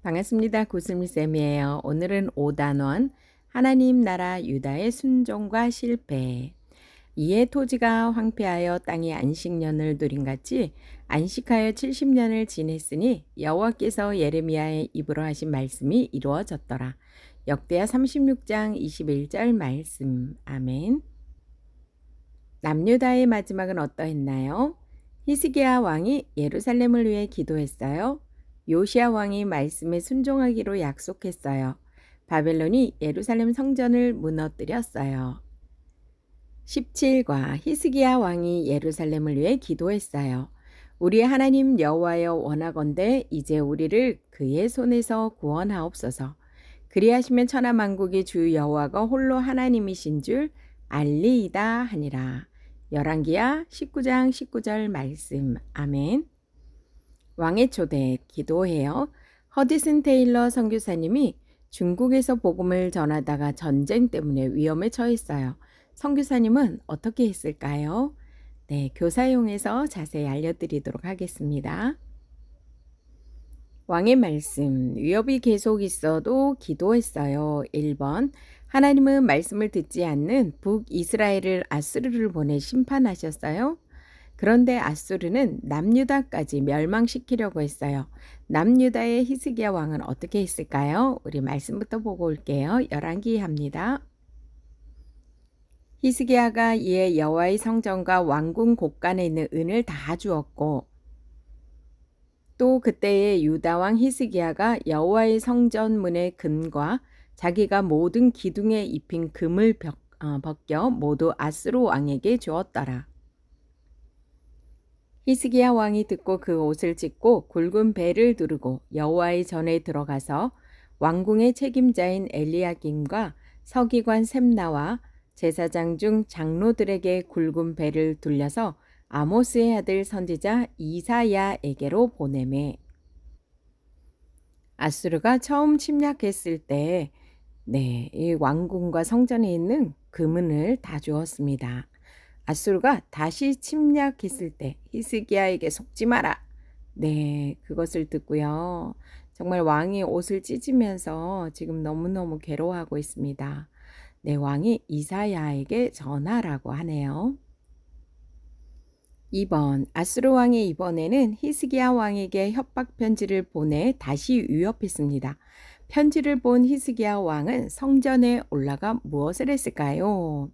반갑습니다. 구슬미쌤이에요. 오늘은 5단원 하나님 나라 유다의 순종과 실패. 이에 토지가 황폐하여 땅이 안식년을 누린같이 안식하여 70년을 지냈으니 여호와께서 예레미야의 입으로 하신 말씀이 이루어졌더라. 역대하 36장 21절 말씀. 아멘. 남유다의 마지막은 어떠했나요? 히스기야 왕이 예루살렘을 위해 기도했어요. 요시야 왕이 말씀에 순종하기로 약속했어요. 바벨론이 예루살렘 성전을 무너뜨렸어요. 17과 히스기야 왕이 예루살렘을 위해 기도했어요. 우리 하나님 여호와여 원하건대 이제 우리를 그의 손에서 구원하옵소서. 그리하시면 천하 만국의 주 여호와가 홀로 하나님이신 줄 알리이다 하니라. 열왕기하 19장 19절 말씀. 아멘. 왕의 초대 기도해요. 허디슨 테일러 선교사님이 중국에서 복음을 전하다가 전쟁 때문에 위험에 처했어요. 선교사님은 어떻게 했을까요? 네, 교사용에서 자세히 알려드리도록 하겠습니다. 왕의 말씀, 위협이 계속 있어도 기도했어요. 1번, 하나님은 말씀을 듣지 않는 북이스라엘을 아수르를 보내 심판하셨어요. 그런데 아수르는 남유다까지 멸망시키려고 했어요. 남유다의 히스기야 왕은 어떻게 했을까요? 우리 말씀부터 보고 올게요. 열왕기합니다. 히스기야가 이에 여호와의 성전과 왕궁 곳간에 있는 은을 다 주었고 또 그때의 유다 왕 히스기야가 여호와의 성전 문의 금과 자기가 모든 기둥에 입힌 금을 벗겨 모두 아수르 왕에게 주었더라. 히스기야 왕이 듣고 그 옷을 찢고 굵은 배를 두르고 여호와의 전에 들어가서 왕궁의 책임자인 엘리야김과 서기관 셈나와 제사장 중 장로들에게 굵은 배를 둘려서 아모스의 아들 선지자 이사야에게로 보내매. 아수르가 처음 침략했을 때 이 왕궁과 성전에 있는 금은을 다 주었습니다. 아수르가 다시 침략했을 때 히스기야에게 속지 마라. 그것을 듣고요. 정말 왕이 옷을 찢으면서 지금 너무너무 괴로워하고 있습니다. 왕이 이사야에게 전하라고 하네요. 2번, 아수르 왕이 이번에는 히스기야 왕에게 협박 편지를 보내 다시 위협했습니다. 편지를 본 히스기야 왕은 성전에 올라가 무엇을 했을까요?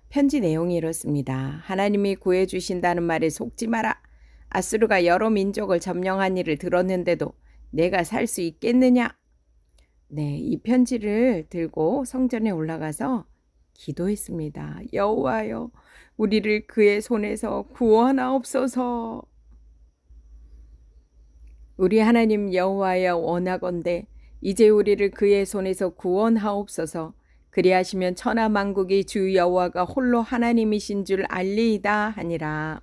편지 내용이 이렇습니다. 하나님이 구해주신다는 말에 속지 마라. 아수르가 여러 민족을 점령한 일을 들었는데도 내가 살 수 있겠느냐? 이 편지를 들고 성전에 올라가서 기도했습니다. 여호와여, 우리를 그의 손에서 구원하옵소서. 우리 하나님 여호와여 원하건대 이제 우리를 그의 손에서 구원하옵소서. 그리하시면 천하 만국의 주 여호와가 홀로 하나님이신 줄 알리이다 하니라.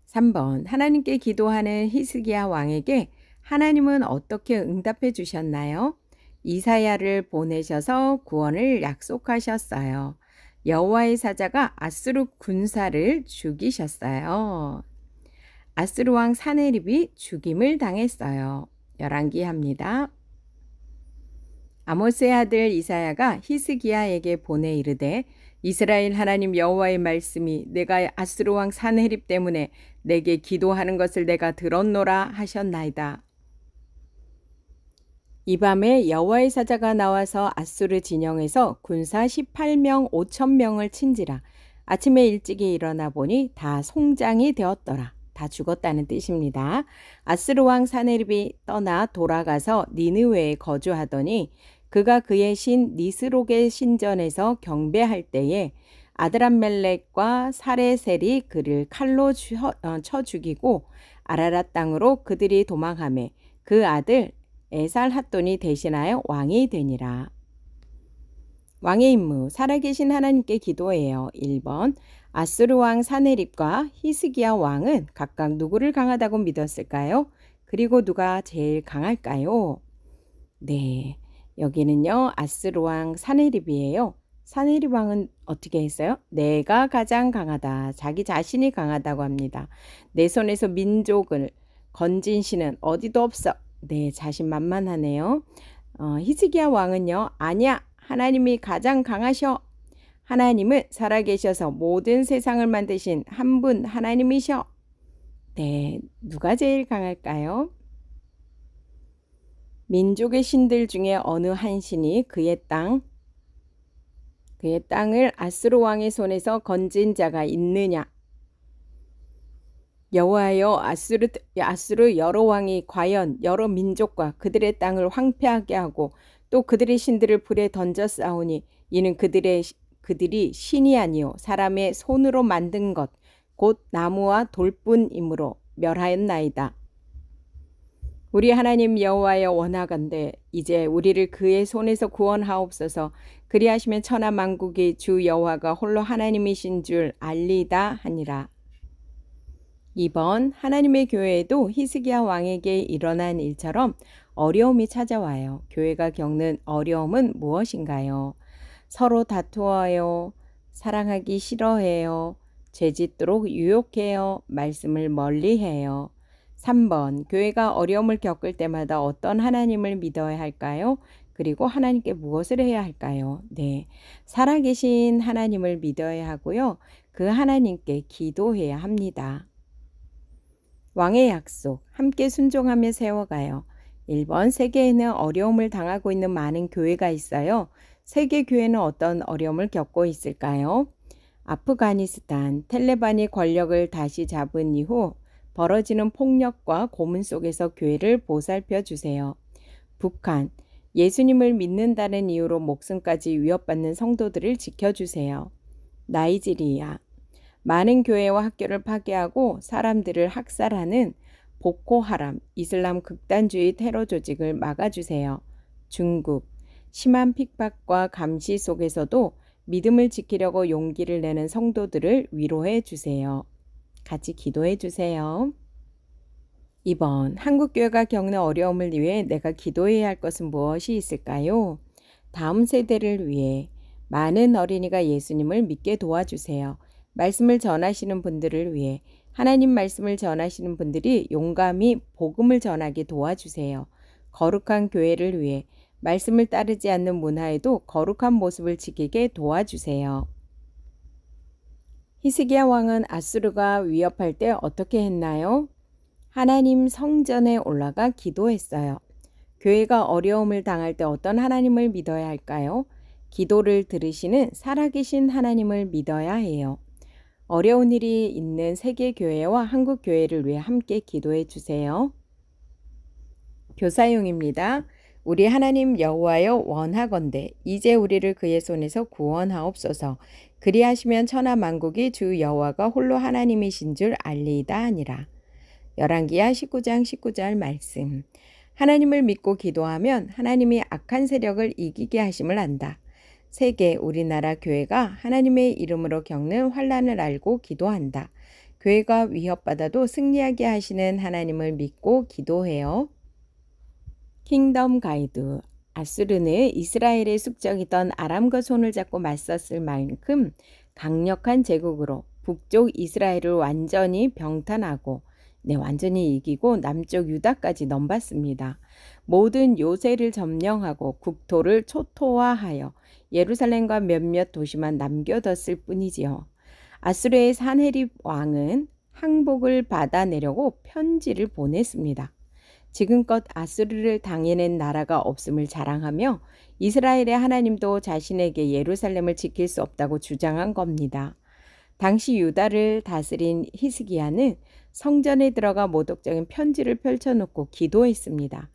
3번, 하나님께 기도하는 히스기야 왕에게 하나님은 어떻게 응답해 주셨나요? 이사야를 보내셔서 구원을 약속하셨어요. 여호와의 사자가 아수르 군사를 죽이셨어요. 아수르 왕 사네립이 죽임을 당했어요. 열왕기합니다. 아모스의 아들 이사야가 히스기야에게 보내 이르되 이스라엘 하나님 여호와의 말씀이 내가 아수르 왕 사네립 때문에 내게 기도하는 것을 내가 들었노라 하셨나이다. 이 밤에 여호와의 사자가 나와서 아수르 진영에서 군사 18명 5,000명을 친지라. 아침에 일찍이 일어나 보니 다 송장이 되었더라. 다 죽었다는 뜻입니다. 아수르 왕 사네립이 떠나 돌아가서 니느웨에 거주하더니 그가 그의 신 니스록의 신전에서 경배할 때에 아드람멜렉과 사레셀이 그를 칼로 쳐 죽이고 아라랏 땅으로 그들이 도망하매 그 아들 에살핫돈이 대신하여 왕이 되니라. 왕의 임무, 살아계신 하나님께 기도해요. 1번, 아수르 왕 사네립과 히스기야 왕은 각각 누구를 강하다고 믿었을까요? 그리고 누가 제일 강할까요? 여기는요, 아수르 왕 사네립이에요. 사네립 왕은 어떻게 했어요? 내가 가장 강하다. 자기 자신이 강하다고 합니다. 내 손에서 민족을 건진 신은 어디도 없어. 네, 자신만만하네요. 히스기야 왕은요, 아니야, 하나님이 가장 강하셔. 하나님은 살아계셔서 모든 세상을 만드신 한 분 하나님이셔. 네, 누가 제일 강할까요? 민족의 신들 중에 어느 한 신이 그의 땅을 아수르 왕의 손에서 건진 자가 있느냐? 여호와여, 아수르 여러 왕이 과연 여러 민족과 그들의 땅을 황폐하게 하고 또 그들의 신들을 불에 던져 싸우니 이는 그들이 신이 아니요 사람의 손으로 만든 것 곧 나무와 돌뿐이므로 멸하였나이다. 우리 하나님 여호와여, 원하건대 이제 우리를 그의 손에서 구원하옵소서. 그리하시면 천하 만국의 주 여호와가 홀로 하나님이신 줄 알리다 하니라. 2번, 하나님의 교회에도 히스기야 왕에게 일어난 일처럼 어려움이 찾아와요. 교회가 겪는 어려움은 무엇인가요? 서로 다투어요. 사랑하기 싫어해요. 죄짓도록 유혹해요. 말씀을 멀리해요. 3번, 교회가 어려움을 겪을 때마다 어떤 하나님을 믿어야 할까요? 그리고 하나님께 무엇을 해야 할까요? 네, 살아계신 하나님을 믿어야 하고요. 그 하나님께 기도해야 합니다. 왕의 약속, 함께 순종하며 세워가요. 1번, 세계에는 어려움을 당하고 있는 많은 교회가 있어요. 세계 교회는 어떤 어려움을 겪고 있을까요? 아프가니스탄, 텔레반이 권력을 다시 잡은 이후 벌어지는 폭력과 고문 속에서 교회를 보살펴 주세요. 북한, 예수님을 믿는다는 이유로 목숨까지 위협받는 성도들을 지켜주세요. 나이지리아, 많은 교회와 학교를 파괴하고 사람들을 학살하는 보코하람 이슬람 극단주의 테러 조직을 막아주세요. 중국, 심한 핍박과 감시 속에서도 믿음을 지키려고 용기를 내는 성도들을 위로해 주세요. 같이 기도해 주세요. 2번, 한국교회가 겪는 어려움을 위해 내가 기도해야 할 것은 무엇이 있을까요? 다음 세대를 위해 많은 어린이가 예수님을 믿게 도와주세요. 말씀을 전하시는 분들을 위해 하나님 말씀을 전하시는 분들이 용감히 복음을 전하게 도와주세요. 거룩한 교회를 위해 말씀을 따르지 않는 문화에도 거룩한 모습을 지키게 도와주세요. 히스기야 왕은 아수르가 위협할 때 어떻게 했나요? 하나님 성전에 올라가 기도했어요. 교회가 어려움을 당할 때 어떤 하나님을 믿어야 할까요? 기도를 들으시는 살아계신 하나님을 믿어야 해요. 어려운 일이 있는 세계교회와 한국교회를 위해 함께 기도해 주세요. 교사용입니다. 우리 하나님 여호와여, 원하건대 이제 우리를 그의 손에서 구원하옵소서. 그리하시면 천하 만국이 주 여호와가 홀로 하나님이신 줄 알리이다 하니라. 열왕기하 19장 19절 말씀. 하나님을 믿고 기도하면 하나님이 악한 세력을 이기게 하심을 안다. 세계 우리나라 교회가 하나님의 이름으로 겪는 환난을 알고 기도한다. 교회가 위협받아도 승리하게 하시는 하나님을 믿고 기도해요. 킹덤 가이드. 아수르는 이스라엘의 숙적이던 아람과 손을 잡고 맞섰을 만큼 강력한 제국으로 북쪽 이스라엘을 완전히 병탄하고 완전히 이기고 남쪽 유다까지 넘봤습니다. 모든 요새를 점령하고 국토를 초토화하여 예루살렘과 몇몇 도시만 남겨뒀을 뿐이지요. 아수르의 산헤립 왕은 항복을 받아내려고 편지를 보냈습니다. 지금껏 아수르를 당해낸 나라가 없음을 자랑하며 이스라엘의 하나님도 자신에게 예루살렘을 지킬 수 없다고 주장한 겁니다. 당시 유다를 다스린 히스기야는 성전에 들어가 모독적인 편지를 펼쳐놓고 기도했습니다.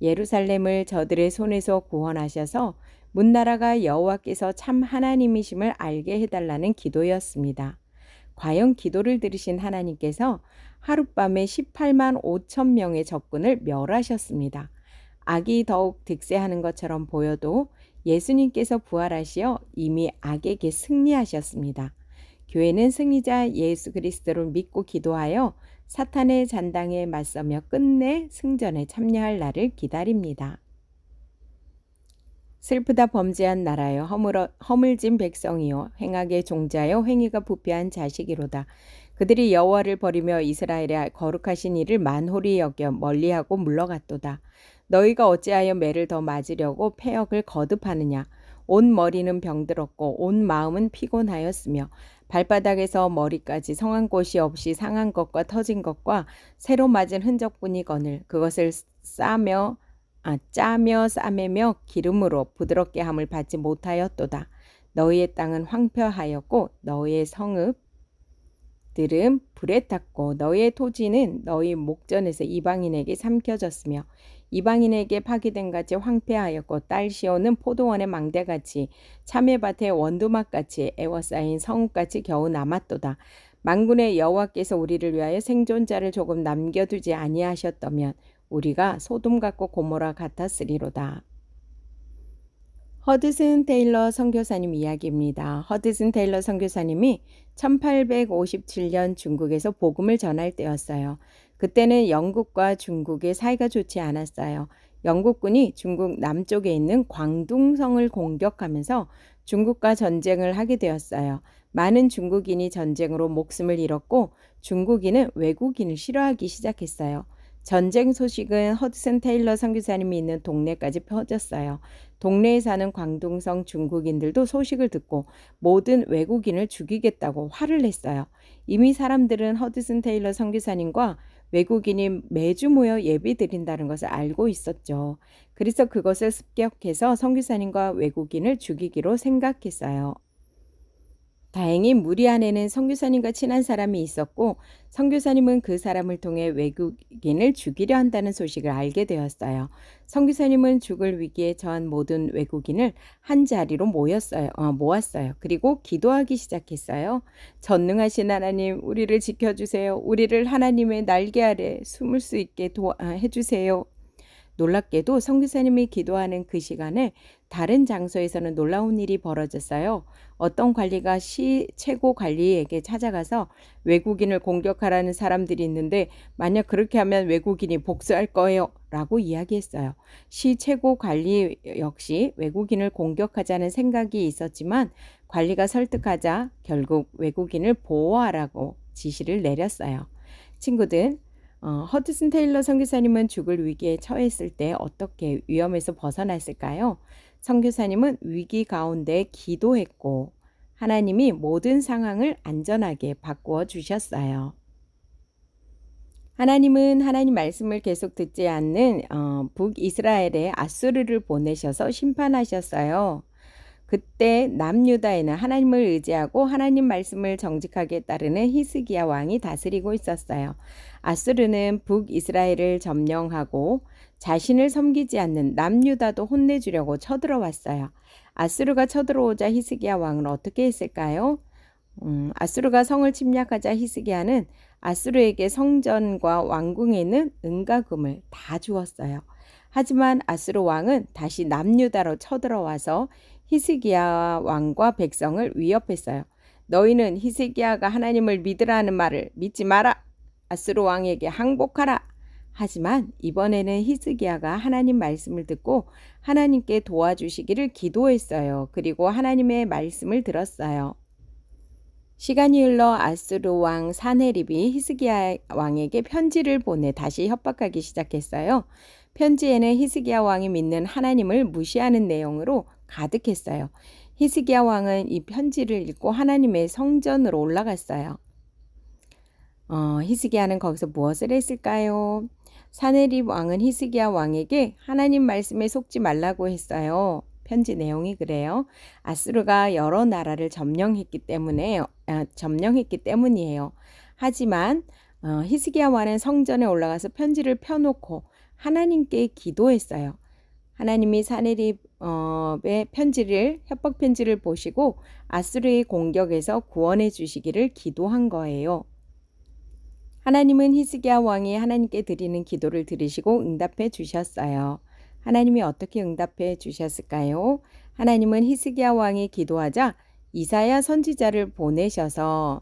예루살렘을 저들의 손에서 구원하셔서 문나라가 여호와께서 참 하나님이심을 알게 해달라는 기도였습니다. 과연 기도를 들으신 하나님께서 하룻밤에 18만 5천 명의 적군을 멸하셨습니다. 악이 더욱 득세하는 것처럼 보여도 예수님께서 부활하시어 이미 악에게 승리하셨습니다. 교회는 승리자 예수 그리스도를 믿고 기도하여 사탄의 잔당에 맞서며 끝내 승전에 참여할 날을 기다립니다. 슬프다 범죄한 나라여, 허물진 백성이요 행악의 종자여 행위가 부패한 자식이로다. 그들이 여호와를 버리며 이스라엘의 거룩하신 이를 만홀히 여겨 멀리하고 물러갔도다. 너희가 어찌하여 매를 더 맞으려고 패역을 거듭하느냐. 온 머리는 병들었고 온 마음은 피곤하였으며 발바닥에서 머리까지 성한 곳이 없이 상한 것과 터진 것과 새로 맞은 흔적뿐이거늘 그것을 짜며 싸매며 기름으로 부드럽게 함을 받지 못하였도다. 너희의 땅은 황폐하였고 너희의 성읍들은 불에 탔고 너희의 토지는 너희 목전에서 이방인에게 삼켜졌으며 이방인에게 파기된 같이 황폐하였고 딸 시온은 포도원의 망대같이 참외밭의 원두막같이 애워싸인 성읍같이 겨우 남았도다. 만군의 여호와께서 우리를 위하여 생존자를 조금 남겨두지 아니하셨다면 우리가 소돔 같고 고모라 같았으리로다. 허드슨 테일러 선교사님 이야기입니다. 허드슨 테일러 선교사님이 1857년 중국에서 복음을 전할 때였어요. 그때는 영국과 중국의 사이가 좋지 않았어요. 영국군이 중국 남쪽에 있는 광둥성을 공격하면서 중국과 전쟁을 하게 되었어요. 많은 중국인이 전쟁으로 목숨을 잃었고 중국인은 외국인을 싫어하기 시작했어요. 전쟁 소식은 허드슨 테일러 선교사님이 있는 동네까지 퍼졌어요. 동네에 사는 광둥성 중국인들도 소식을 듣고 모든 외국인을 죽이겠다고 화를 냈어요. 이미 사람들은 허드슨 테일러 선교사님과 외국인이 매주 모여 예배 드린다는 것을 알고 있었죠. 그래서 그것을 습격해서 선교사님과 외국인을 죽이기로 생각했어요. 다행히 무리 안에는 선교사님과 친한 사람이 있었고 선교사님은 그 사람을 통해 외국인을 죽이려 한다는 소식을 알게 되었어요. 선교사님은 죽을 위기에 처한 모든 외국인을 한 자리로 모았어요. 그리고 기도하기 시작했어요. 전능하신 하나님, 우리를 지켜주세요. 우리를 하나님의 날개 아래 숨을 수 있게 해주세요. 놀랍게도 선교사님이 기도하는 그 시간에 다른 장소에서는 놀라운 일이 벌어졌어요. 어떤 관리가 시 최고 관리에게 찾아가서 외국인을 공격하라는 사람들이 있는데 만약 그렇게 하면 외국인이 복수할 거예요 라고 이야기했어요. 시 최고 관리 역시 외국인을 공격하자는 생각이 있었지만 관리가 설득하자 결국 외국인을 보호하라고 지시를 내렸어요. 친구들, 허드슨 테일러 선교사님은 죽을 위기에 처했을 때 어떻게 위험에서 벗어났을까요? 선교사님은 위기 가운데 기도했고 하나님이 모든 상황을 안전하게 바꾸어 주셨어요. 하나님은 하나님 말씀을 계속 듣지 않는 북이스라엘에 아수르를 보내셔서 심판하셨어요. 그때 남유다에는 하나님을 의지하고 하나님 말씀을 정직하게 따르는 히스기야 왕이 다스리고 있었어요. 아수르는 북이스라엘을 점령하고 자신을 섬기지 않는 남유다도 혼내주려고 쳐들어왔어요. 아수르가 쳐들어오자 히스기야 왕은 어떻게 했을까요? 아수르가 성을 침략하자 히스기야는 아수르에게 성전과 왕궁에 있는 은가금을 다 주었어요. 하지만 아수르 왕은 다시 남유다로 쳐들어와서 히스기야 왕과 백성을 위협했어요. 너희는 히스기야가 하나님을 믿으라는 말을 믿지 마라. 아수르 왕에게 항복하라. 하지만 이번에는 히스기야가 하나님 말씀을 듣고 하나님께 도와주시기를 기도했어요. 그리고 하나님의 말씀을 들었어요. 시간이 흘러 아수르 왕 사네립이 히스기야 왕에게 편지를 보내 다시 협박하기 시작했어요. 편지에는 히스기야 왕이 믿는 하나님을 무시하는 내용으로 가득했어요. 히스기야 왕은 이 편지를 읽고 하나님의 성전으로 올라갔어요. 히스기야는 거기서 무엇을 했을까요? 사네립 왕은 히스기야 왕에게 하나님 말씀에 속지 말라고 했어요. 편지 내용이 그래요. 아수르가 여러 나라를 점령했기 때문이에요. 하지만 히스기야 왕은 성전에 올라가서 편지를 펴놓고 하나님께 기도했어요. 하나님이 사네립의 협박 편지를 보시고 아수르의 공격에서 구원해 주시기를 기도한 거예요. 하나님은 히스기야 왕이 하나님께 드리는 기도를 들으시고 응답해 주셨어요. 하나님이 어떻게 응답해 주셨을까요? 하나님은 히스기야 왕이 기도하자 이사야 선지자를 보내셔서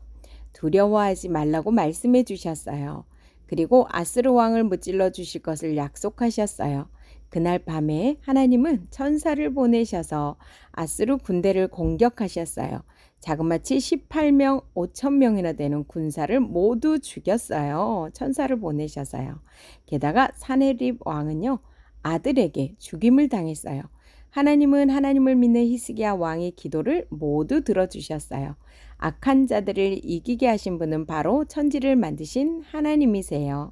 두려워하지 말라고 말씀해 주셨어요. 그리고 아수르 왕을 무찔러 주실 것을 약속하셨어요. 그날 밤에 하나님은 천사를 보내셔서 아수르 군대를 공격하셨어요. 자그마치 18명 5천 명이나 되는 군사를 모두 죽였어요. 천사를 보내셔서요. 게다가 사네립 왕은요, 아들에게 죽임을 당했어요. 하나님은 하나님을 믿는 히스기야 왕의 기도를 모두 들어주셨어요. 악한 자들을 이기게 하신 분은 바로 천지를 만드신 하나님이세요.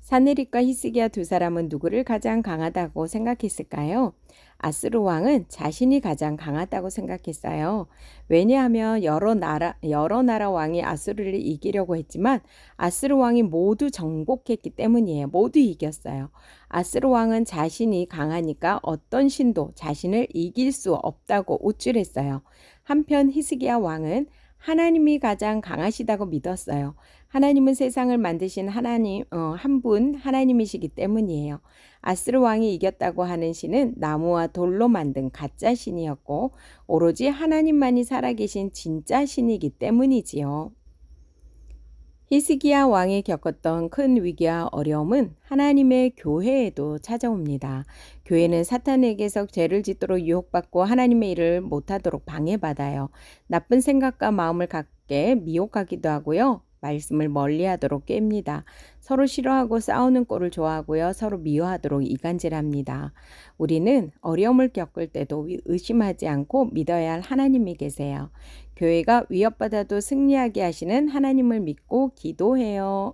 사네립과 히스기야 두 사람은 누구를 가장 강하다고 생각했을까요? 아스르 왕은 자신이 가장 강하다고 생각했어요. 왜냐하면 여러 나라 왕이 아스르를 이기려고 했지만 아스르 왕이 모두 정복했기 때문이에요. 모두 이겼어요. 아스르 왕은 자신이 강하니까 어떤 신도 자신을 이길 수 없다고 우쭐했어요. 한편 히스기야 왕은 하나님이 가장 강하시다고 믿었어요. 하나님은 세상을 만드신 한 분 하나님이시기 때문이에요. 아스르 왕이 이겼다고 하는 신은 나무와 돌로 만든 가짜 신이었고 오로지 하나님만이 살아계신 진짜 신이기 때문이지요. 히스기야 왕이 겪었던 큰 위기와 어려움은 하나님의 교회에도 찾아옵니다. 교회는 사탄에게서 죄를 짓도록 유혹받고 하나님의 일을 못하도록 방해받아요. 나쁜 생각과 마음을 갖게 미혹하기도 하고요. 말씀을 멀리하도록 깹니다. 서로 싫어하고 싸우는 꼴을 좋아하고요. 서로 미워하도록 이간질합니다. 우리는 어려움을 겪을 때도 의심하지 않고 믿어야 할 하나님이 계세요. 교회가 위협받아도 승리하게 하시는 하나님을 믿고 기도해요.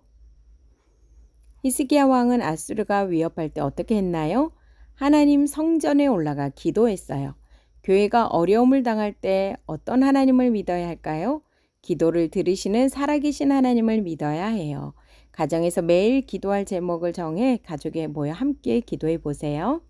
히스기야 왕은 아수르가 위협할 때 어떻게 했나요? 하나님 성전에 올라가 기도했어요. 교회가 어려움을 당할 때 어떤 하나님을 믿어야 할까요? 기도를 들으시는 살아계신 하나님을 믿어야 해요. 가정에서 매일 기도할 제목을 정해 가족에 모여 함께 기도해 보세요.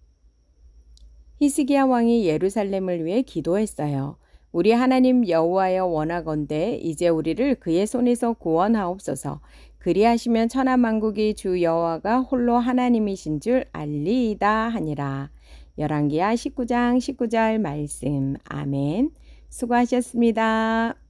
히스기야 왕이 예루살렘을 위해 기도했어요. 우리 하나님 여호와여 원하건대 이제 우리를 그의 손에서 구원하옵소서. 그리하시면 천하만국이 주 여호와가 홀로 하나님이신 줄 알리이다 하니라. 열왕기하 19장 19절 말씀. 아멘. 수고하셨습니다.